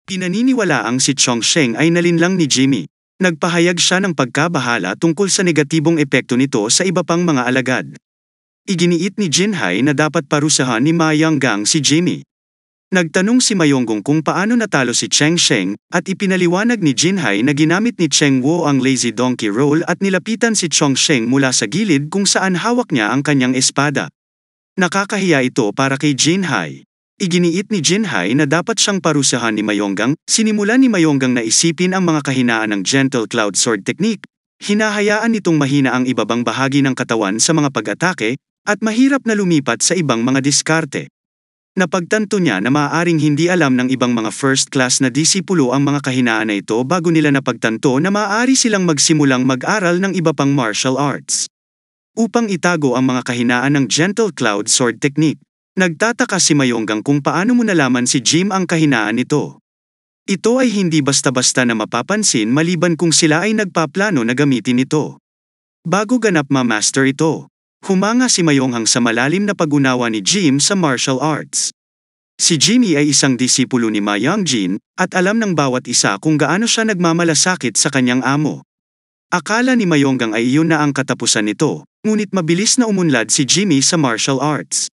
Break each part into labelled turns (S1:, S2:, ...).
S1: Pinaniniwalaang si Chongsheng ay nalinlang ni Jimmy. Nagpahayag siya ng pagkabahala tungkol sa negatibong epekto nito sa iba pang mga alagad. Iginiit ni Jinhai na dapat parusahan ni Ma Yonggang si Jimmy. Nagtanong si Ma Yonggong kung paano natalo si Cheng Sheng, at ipinaliwanag ni Jinhai na ginamit ni Cheng Wu ang lazy donkey roll at nilapitan si Chongsheng mula sa gilid kung saan hawak niya ang kanyang espada. Nakakahiya ito para kay Jinhai. Iginiit ni Jinhai na dapat siyang parusahan ni Ma Yonggang. Sinimulan ni Ma Yonggang na isipin ang mga kahinaan ng Gentle Cloud Sword Technique. Hinahayaan nitong mahina ang ibabang bahagi ng katawan sa mga pag-atake, at mahirap na lumipat sa ibang mga diskarte. Napagtanto niya na maaaring hindi alam ng ibang mga first class na disipulo ang mga kahinaan na ito bago nila napagtanto na maaari silang magsimulang mag-aral ng iba pang martial arts. Upang itago ang mga kahinaan ng Gentle Cloud Sword Technique, nagtataka si Ma Yonggang kung paano mo nalaman si Jim ang kahinaan nito. Ito ay hindi basta-basta na mapapansin maliban kung sila ay nagpaplano na gamitin ito. Bago ganap ma-master ito, humanga si Ma Yonghang sa malalim na pag-unawa ni Jim sa martial arts. Si Jimmy ay isang disipulo ni Ma Yongjin, at alam ng bawat isa kung gaano siya nagmamalasakit sa kanyang amo. Akala ni Ma Yonggang ay iyon na ang katapusan nito, ngunit mabilis na umunlad si Jimmy sa martial arts.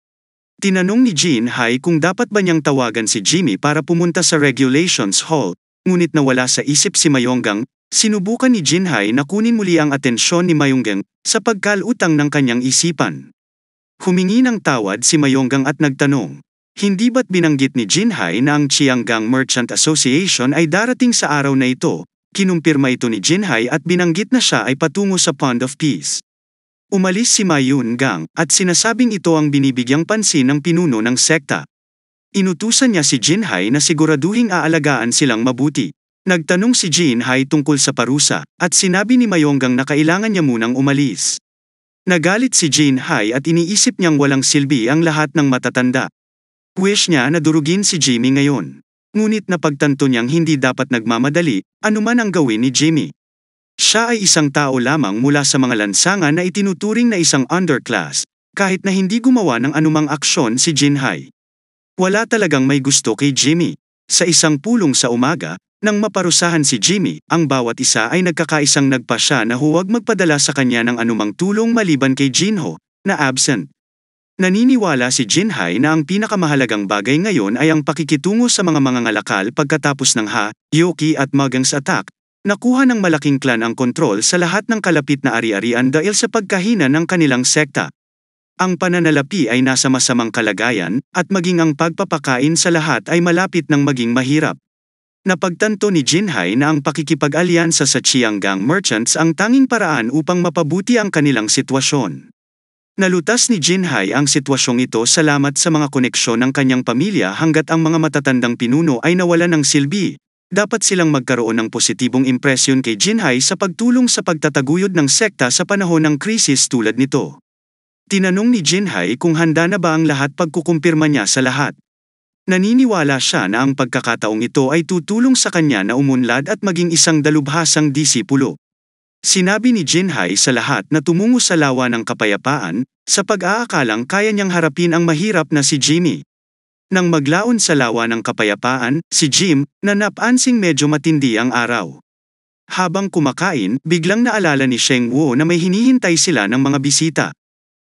S1: Tinanong ni Jinhai kung dapat ba niyang tawagan si Jimmy para pumunta sa Regulations Hall, ngunit nawala sa isip si Ma Yonggang. Sinubukan ni Jinhai na kunin muli ang atensyon ni Ma Yonggang sa pagkalutang ng kanyang isipan. Humingi ng tawad si Ma Yonggang at nagtanong, hindi ba't binanggit ni Jinhai na ang Qianggang Merchant Association ay darating sa araw na ito? Kinumpirma ito ni Jinhai at binanggit na siya ay patungo sa Pond of Peace. Umalis si Ma Yonggang at sinasabing ito ang binibigyang pansin ng pinuno ng sekta. Inutusan niya si Jinhai na siguraduhing aalagaan silang mabuti. Nagtanong si Jinhai tungkol sa parusa, at sinabi ni Ma Yonggang na kailangan niya munang umalis. Nagalit si Jinhai at iniisip niyang walang silbi ang lahat ng matatanda. Wish niya na durugin si Jimmy ngayon. Ngunit napagtanto niyang hindi dapat nagmamadali, anuman ang gawin ni Jimmy. Siya ay isang tao lamang mula sa mga lansangan na itinuturing na isang underclass, kahit na hindi gumawa ng anumang aksyon si Jinhai. Wala talagang may gusto kay Jimmy. Sa isang pulong sa umaga, nang maparusahan si Jimmy, ang bawat isa ay nagkakaisang nagpasya na huwag magpadala sa kanya ng anumang tulong maliban kay Jinho, na absent. Naniniwala si Jinhai na ang pinakamahalagang bagay ngayon ay ang pakikitungo sa mga mangangalakal pagkatapos ng Ha, Yoki at Magangs attack. Nakuha ng malaking clan ang kontrol sa lahat ng kalapit na ari-arian dahil sa pagkahina ng kanilang sekta. Ang pananalapi ay nasa masamang kalagayan, at maging ang pagpapakain sa lahat ay malapit ng maging mahirap. Napagtanto ni Jinhai na ang pakikipag-alyansa sa Qianggang Merchants ang tanging paraan upang mapabuti ang kanilang sitwasyon. Nalutas ni Jinhai ang sitwasyong ito salamat sa mga koneksyon ng kanyang pamilya hanggat ang mga matatandang pinuno ay nawalan ng silbi. Dapat silang magkaroon ng positibong impresyon kay Jinhai sa pagtulong sa pagtataguyod ng sekta sa panahon ng krisis tulad nito. Tinanong ni Jinhai kung handa na ba ang lahat pagkukumpirma niya sa lahat. Naniniwala siya na ang pagkakataong ito ay tutulong sa kanya na umunlad at maging isang dalubhasang disipulo. Sinabi ni Jinhai sa lahat na tumungo sa lawa ng kapayapaan, sa pag-aakalang kaya niyang harapin ang mahirap na si Jimmy. Nang maglaon sa lawa ng kapayapaan, si Jim, na napansing medyo matindi ang araw. Habang kumakain, biglang naalala ni Sheng Wu na may hinihintay sila ng mga bisita.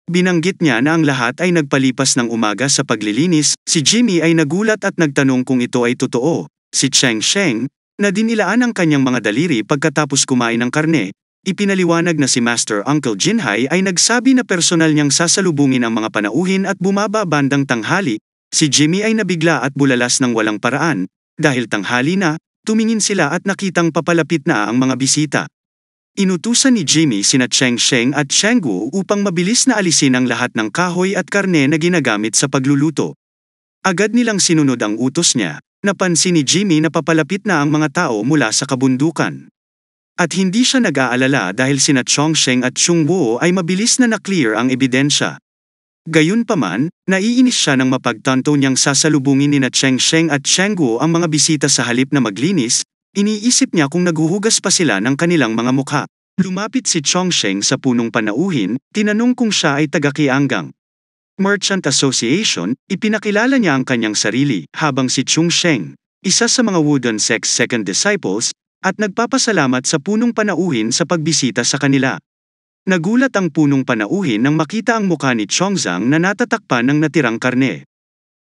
S1: Binanggit niya na ang lahat ay nagpalipas ng umaga sa paglilinis. Si Jimmy ay nagulat at nagtanong kung ito ay totoo. Si Cheng Sheng, na dinilaan ang kanyang mga daliri pagkatapos kumain ng karne, ipinaliwanag na si Master Uncle Jinhai ay nagsabi na personal niyang sasalubungin ang mga panauhin at bumaba bandang tanghali. Si Jimmy ay nabigla at bulalas ng walang paraan. Dahil tanghali na, tumingin sila at nakitang papalapit na ang mga bisita. Inutusan ni Jimmy sina Cheng Sheng at Cheng Wu upang mabilis na alisin ang lahat ng kahoy at karne na ginagamit sa pagluluto. Agad nilang sinunod ang utos niya. Napansin ni Jimmy na papalapit na ang mga tao mula sa kabundukan. At hindi siya nag-aalala dahil sina Chong Sheng at Chung Wu ay mabilis na na-clear ang ebidensya. Gayunpaman, naiinis siya nang mapagtanto niyang sasalubungin ni Cheng Sheng at Cheng Wu ang mga bisita sa halip na maglinis. Iniisip niya kung naghuhugas pa sila ng kanilang mga mukha. Lumapit si Chongsheng sa punong panauhin, tinanong kung siya ay taga-Qianggang Merchant Association. Ipinakilala niya ang kanyang sarili, habang si Chongsheng, isa sa mga Wudang Sect's second disciples, at nagpapasalamat sa punong panauhin sa pagbisita sa kanila. Nagulat ang punong panauhin nang makita ang mukha ni Chongzang na natatakpan ng natirang karne.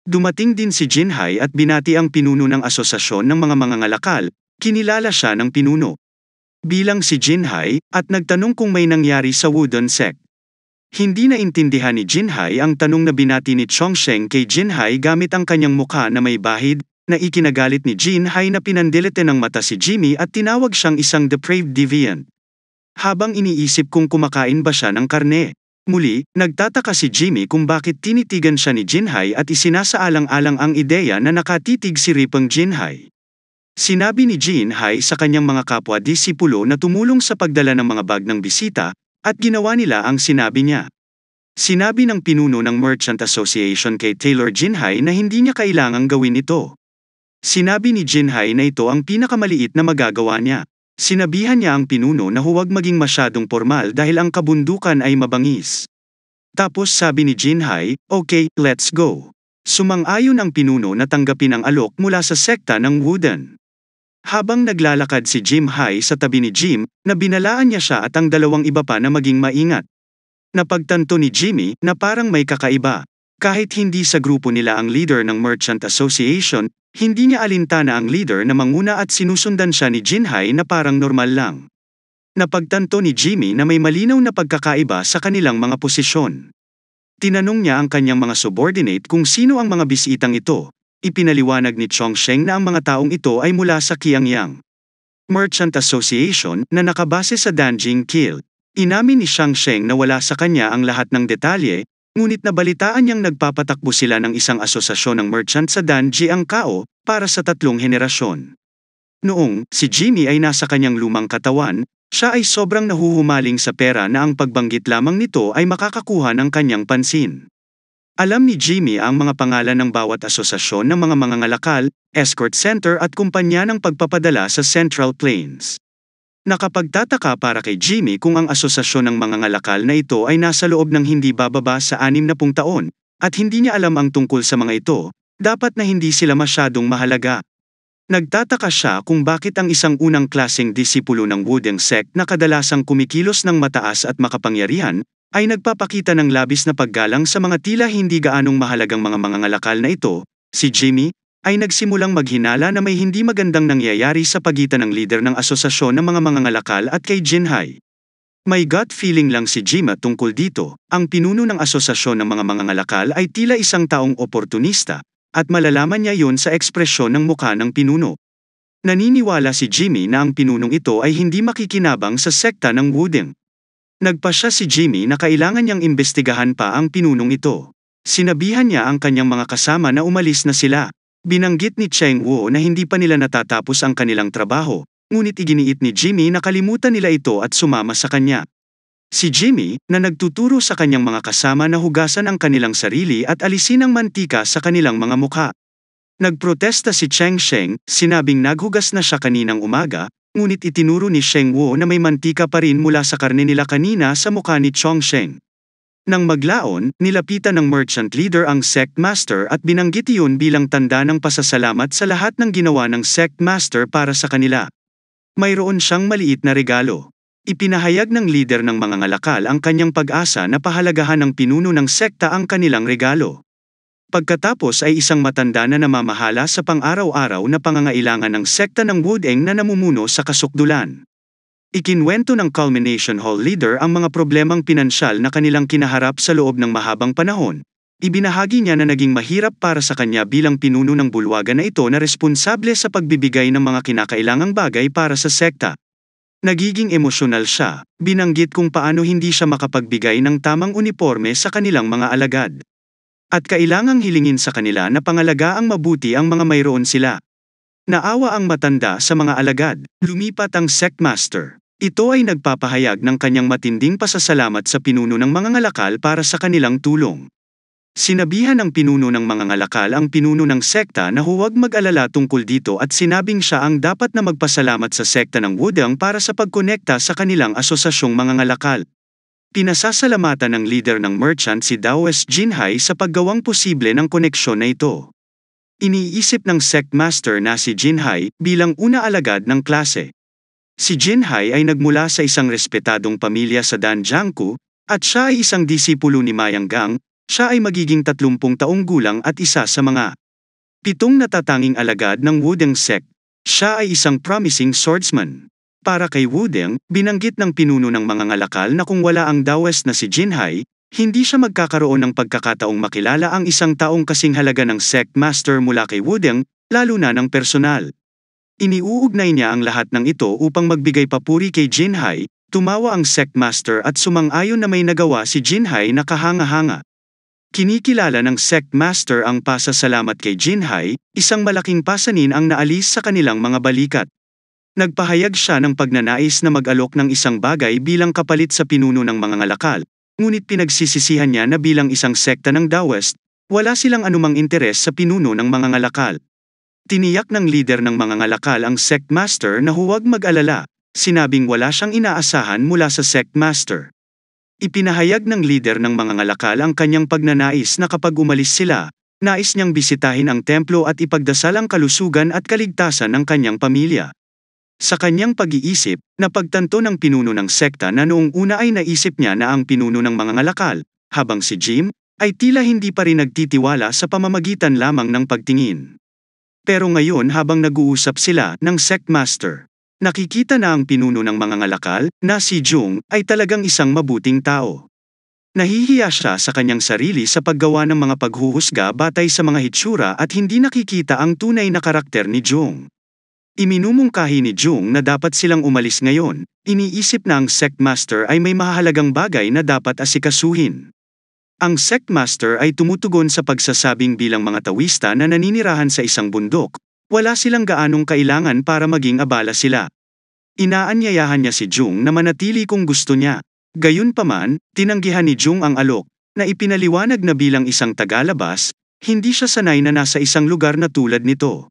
S1: Dumating din si Jinhai at binati ang pinuno ng asosasyon ng mga mangangalakal, kinilala siya ng pinuno bilang si Jinhai, at nagtanong kung may nangyari sa Wudang Sect. Hindi naintindihan ni Jinhai ang tanong na binati ni Chongsheng kay Jinhai gamit ang kanyang mukha na may bahid, na ikinagalit ni Jinhai na pinandilite ng mata si Jimmy at tinawag siyang isang depraved deviant. Habang iniisip kung kumakain ba siya ng karne, muli, nagtataka si Jimmy kung bakit tinitigan siya ni Jinhai at isinasaalang-alang ang ideya na nakatitig si Ripeng Jinhai. Sinabi ni Jinhai sa kanyang mga kapwa-disipulo na tumulong sa pagdala ng mga bag ng bisita, at ginawa nila ang sinabi niya. Sinabi ng pinuno ng Merchant Association kay Taylor Jinhai na hindi niya kailangang gawin ito. Sinabi ni Jinhai na ito ang pinakamaliit na magagawa niya. Sinabihan niya ang pinuno na huwag maging masyadong formal dahil ang kabundukan ay mabangis. Tapos sabi ni Jinhai, "Okay, let's go." Sumang-ayon ang pinuno na tanggapin ang alok mula sa sekta ng Wudang. Habang naglalakad si Jinhai sa tabi ni Jim, na binalaan niya siya at ang dalawang iba pa na maging maingat. Napagtanto ni Jimmy na parang may kakaiba. Kahit hindi sa grupo nila ang leader ng Merchant Association, hindi niya alintana ang leader na manguna at sinusundan siya ni Jinhai na parang normal lang. Napagtanto ni Jimmy na may malinaw na pagkakaiba sa kanilang mga posisyon. Tinanong niya ang kanyang mga subordinate kung sino ang mga bisitang ito. Ipinaliwanag ni Chongsheng na ang mga taong ito ay mula sa Qiangyang Merchant Association na nakabase sa Danjing Kill. Inamin ni Chongsheng na wala sa kanya ang lahat ng detalye, ngunit nabalitaan niyang nagpapatakbo sila ng isang asosasyon ng merchant sa Danjiangkao para sa 3 henerasyon. Noong si Jimmy ay nasa kanyang lumang katawan, siya ay sobrang nahuhumaling sa pera na ang pagbanggit lamang nito ay makakakuha ng kanyang pansin. Alam ni Jimmy ang mga pangalan ng bawat asosasyon ng mga mangangalakal, escort center at kumpanya ng pagpapadala sa Central Plains. Nakapagtataka para kay Jimmy kung ang asosasyon ng mangangalakal na ito ay nasa loob ng hindi bababa sa 60 taon, at hindi niya alam ang tungkol sa mga ito, dapat na hindi sila masyadong mahalaga. Nagtataka siya kung bakit ang isang unang klaseng disipulo ng Wudang Sect na kadalasang kumikilos ng mataas at makapangyarihan, ay nagpapakita ng labis na paggalang sa mga tila hindi gaanong mahalagang mga mangangalakal na ito. Si Jimmy ay nagsimulang maghinala na may hindi magandang nangyayari sa pagitan ng leader ng asosasyon ng mga mangangalakal at kay Jinhai. May gut feeling lang si Jimmy tungkol dito. Ang pinuno ng asosasyon ng mga mangangalakal ay tila isang taong oportunista, at malalaman niya yun sa ekspresyon ng mukha ng pinuno. Naniniwala si Jimmy na ang pinunong ito ay hindi makikinabang sa sekta ng Wudang. Nagpasya si Jimmy na kailangan niyang imbestigahan pa ang pinunong ito. Sinabihan niya ang kanyang mga kasama na umalis na sila. Binanggit ni Cheng Wu na hindi pa nila natatapos ang kanilang trabaho, ngunit iginiit ni Jimmy na kalimutan nila ito at sumama sa kanya. Si Jimmy, na nagtuturo sa kanyang mga kasama na hugasan ang kanilang sarili at alisin ang mantika sa kanilang mga mukha. Nagprotesta si Cheng Sheng, sinabing naghugas na siya kaninang umaga, ngunit itinuro ni Cheng Wu na may mantika pa rin mula sa karne nila kanina sa mukha ni Chongsheng. Nang maglaon, nilapitan ng merchant leader ang sect master at binanggit iyon bilang tanda ng pasasalamat sa lahat ng ginawa ng sect master para sa kanila. Mayroon siyang maliit na regalo. Ipinahayag ng leader ng mga ngalakal ang kanyang pag-asa na pahalagahan ng pinuno ng sekta ang kanilang regalo. Pagkatapos ay isang matanda na namamahala sa pang-araw-araw na pangangailangan ng sekta ng Wudang na namumuno sa kasukdulan. Ikinwento ng Culmination Hall leader ang mga problemang pinansyal na kanilang kinaharap sa loob ng mahabang panahon. Ibinahagi niya na naging mahirap para sa kanya bilang pinuno ng bulwagan na ito na responsable sa pagbibigay ng mga kinakailangang bagay para sa sekta. Nagiging emosyonal siya, binanggit kung paano hindi siya makapagbigay ng tamang uniforme sa kanilang mga alagad. At kailangang hilingin sa kanila na pangalagaan mabuti ang mga mayroon sila. Naawa ang matanda sa mga alagad, lumipat ang sect master. Ito ay nagpapahayag ng kanyang matinding pasasalamat sa pinuno ng mga ngalakal para sa kanilang tulong. Sinabihan ng pinuno ng mga ngalakal ang pinuno ng sekta na huwag mag-alala tungkol dito at sinabing siya ang dapat na magpasalamat sa sekta ng Wudang para sa pagkonekta sa kanilang asosasyong mga ngalakal. Pinasasalamatan ng leader ng merchant si Daoist Jinhai sa paggawang posible ng koneksyon na ito. Iniisip ng sect master na si Jinhai bilang una alagad ng klase. Si Jinhai ay nagmula sa isang respetadong pamilya sa Danjiangku, at siya ay isang disipulo ni Mayang Gang. Siya ay magiging 30 taong gulang at isa sa mga 7 natatanging alagad ng Wudeng sect. Siya ay isang promising swordsman. Para kay Wudeng, binanggit ng pinuno ng mga ngalakal na kung wala ang Daoist na si Jinhai, hindi siya magkakaroon ng pagkakataong makilala ang isang taong kasing halaga ng sect master mula kay Wudeng, lalo na ng personal. Iniuugnay niya ang lahat ng ito upang magbigay papuri kay Jinhai. Tumawa ang sect master at sumang-ayon na may nagawa si Jinhai na kahanga-hanga. Kinikilala ng sect master ang pasasalamat kay Jinhai, isang malaking pasanin ang naalis sa kanilang mga balikat. Nagpahayag siya ng pagnanais na mag-alok ng isang bagay bilang kapalit sa pinuno ng mga ngalakal, ngunit pinagsisisihan niya na bilang isang sekta ng Daoist, wala silang anumang interes sa pinuno ng mga ngalakal. Tiniyak ng leader ng mga ngalakal ang sect master na huwag mag-alala, sinabing wala siyang inaasahan mula sa sect master. Ipinahayag ng leader ng mga ngalakal ang kanyang pagnanais na kapag umalis sila, nais niyang bisitahin ang templo at ipagdasal ang kalusugan at kaligtasan ng kanyang pamilya. Sa kanyang pag-iisip, napagtanto ng pinuno ng sekta na noong una ay naisip niya na ang pinuno ng mga ngalakal, habang si Jim, ay tila hindi pa rin nagtitiwala sa pamamagitan lamang ng pagtingin. Pero ngayon habang nag-uusap sila ng sect master, nakikita na ang pinuno ng mga ngalakal, na si Jung, ay talagang isang mabuting tao. Nahihiya siya sa kanyang sarili sa paggawa ng mga paghuhusga batay sa mga hitsura at hindi nakikita ang tunay na karakter ni Jung. Iminumungkahi ni Jung na dapat silang umalis ngayon, iniisip na ang sect master ay may mahalagang bagay na dapat asikasuhin. Ang sect master ay tumutugon sa pagsasabing bilang mga tawista na naninirahan sa isang bundok, wala silang gaanong kailangan para maging abala sila. Inaanyayahan niya si Jung na manatili kung gusto niya. Gayunpaman, tinanggihan ni Jung ang alok, na ipinaliwanag na bilang isang tagalabas, hindi siya sanay na nasa isang lugar na tulad nito.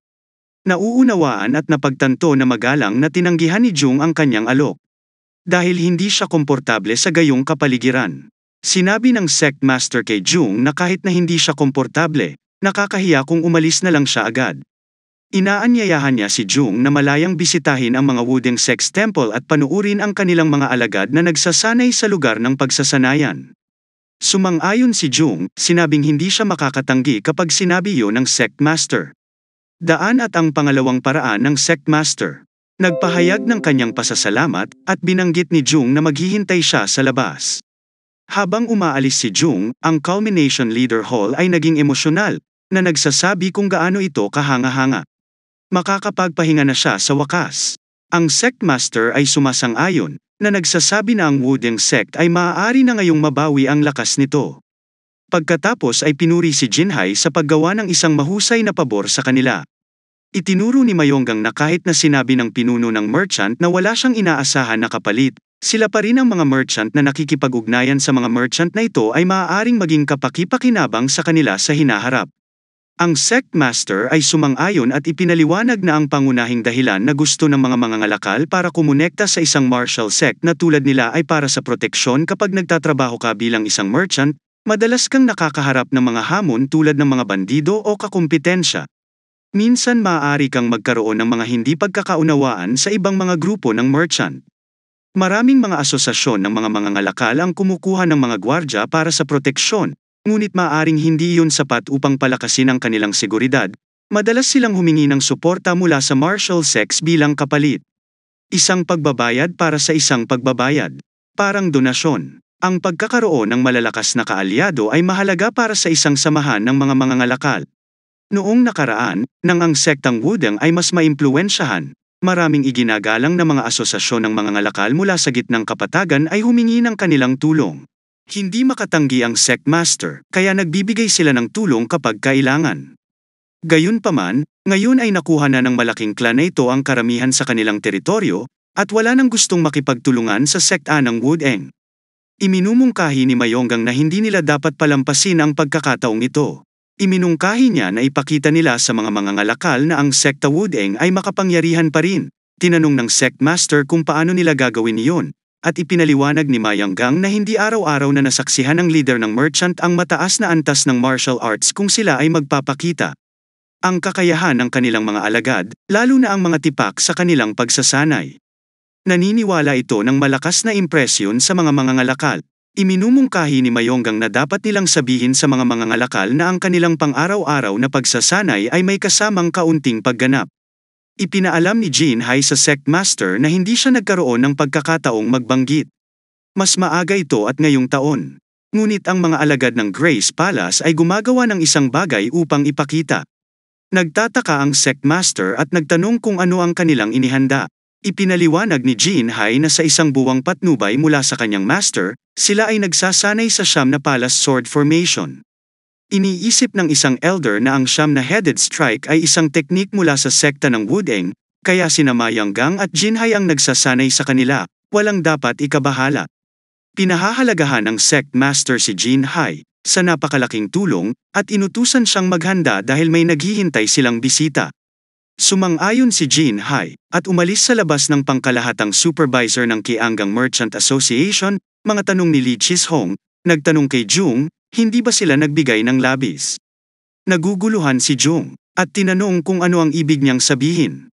S1: Nauunawaan at napagtanto na magalang na tinanggihan ni Jung ang kanyang alok. Dahil hindi siya komportable sa gayong kapaligiran. Sinabi ng sect master kay Jung na kahit na hindi siya komportable, nakakahiya kung umalis na lang siya agad. Inaanyayahan niya si Jung na malayang bisitahin ang mga Wudeng Sex Temple at panuurin ang kanilang mga alagad na nagsasanay sa lugar ng pagsasanayan. Sumang-ayon si Jung, sinabing hindi siya makakatanggi kapag sinabi yon ng sect master. Daan at ang pangalawang paraan ng sect master. Nagpahayag ng kanyang pasasalamat at binanggit ni Jung na maghihintay siya sa labas. Habang umaalis si Jung, ang Culmination Leader Hall ay naging emosyonal, na nagsasabi kung gaano ito kahanga-hanga. Makakapagpahinga na siya sa wakas. Ang sect master ay sumasang-ayon, na nagsasabi na ang Wudeng sect ay maaari na ngayong mabawi ang lakas nito. Pagkatapos ay pinuri si Jinhai sa paggawa ng isang mahusay na pabor sa kanila. Itinuro ni Mayonggang na kahit na sinabi ng pinuno ng merchant na wala siyang inaasahan na kapalit, sila pa rin ang mga merchant na nakikipag-ugnayan sa mga merchant na ito ay maaaring maging kapaki-pakinabang sa kanila sa hinaharap. Ang sect master ay sumang-ayon at ipinaliwanag na ang pangunahing dahilan na gusto ng mga mangangalakal para kumonekta sa isang martial sect na tulad nila ay para sa proteksyon kapag nagtatrabaho ka bilang isang merchant, madalas kang nakakaharap ng mga hamon tulad ng mga bandido o kakumpetensya. Minsan maaari kang magkaroon ng mga hindi pagkakaunawaan sa ibang mga grupo ng merchant. Maraming mga asosasyon ng mga mangangalakal ang kumukuha ng mga gwardya para sa proteksyon, ngunit maaaring hindi iyon sapat upang palakasin ang kanilang seguridad. Madalas silang humingi ng suporta mula sa martial sects bilang kapalit. Isang pagbabayad para sa isang pagbabayad. Parang donasyon. Ang pagkakaroon ng malalakas na kaalyado ay mahalaga para sa isang samahan ng mga mangangalakal. Noong nakaraan, nang ang sektang Wudeng ay mas maimpluwensyahan, maraming iginagalang na mga asosasyon ng mga ngalakal mula sa gitnang kapatagan ay humingi ng kanilang tulong. Hindi makatanggi ang sect master, kaya nagbibigay sila ng tulong kapag kailangan. Gayunpaman, ngayon ay nakuha na ng malaking klan na ito ang karamihan sa kanilang teritoryo, at wala nang gustong makipagtulungan sa sekta ng Wudeng. Iminumungkahi ni Mayonggang na hindi nila dapat palampasin ang pagkakataong ito. Iminungkahi niya na ipakita nila sa mga mangangalakal na ang sekta Wudeng ay makapangyarihan pa rin. Tinanong ng sect master kung paano nila gagawin iyon, at ipinaliwanag ni Mayonggang na hindi araw-araw na nasaksihan ng leader ng merchant ang mataas na antas ng martial arts kung sila ay magpapakita. ang kakayahan ng kanilang mga alagad, lalo na ang mga tipak sa kanilang pagsasanay. Naniniwala ito ng malakas na impresyon sa mga mangangalakal. Iminumungkahi ni Mayonggang na dapat nilang sabihin sa mga mangangalakal na ang kanilang pang-araw-araw na pagsasanay ay may kasamang kaunting pagganap. Ipinaalam ni Jinhai sa sect master na hindi siya nagkaroon ng pagkakataong magbanggit. Mas maaga ito at ngayong taon. Ngunit ang mga alagad ng Grace Palace ay gumagawa ng isang bagay upang ipakita. Nagtataka ang sect master at nagtanong kung ano ang kanilang inihanda. Ipinaliwanag ni Jinhai na sa isang buwang patnubay mula sa kanyang master, sila ay nagsasanay sa siyam na palace sword formation. Iniisip ng isang elder na ang siyam na headed strike ay isang teknik mula sa sekta ng Wudeng, kaya sina Mayonggang at Jinhai ang nagsasanay sa kanila, walang dapat ikabahala. Pinahahalagahan ng sect master si Jinhai sa napakalaking tulong at inutusan siyang maghanda dahil may naghihintay silang bisita. Sumang-ayon si Jinhai at umalis sa labas ng pangkalahatang supervisor ng Kianggang Merchant Association. Mga tanong ni Lee Chishong, nagtanong kay Jung, hindi ba sila nagbigay ng labis? Naguguluhan si Jung at tinanong kung ano ang ibig niyang sabihin.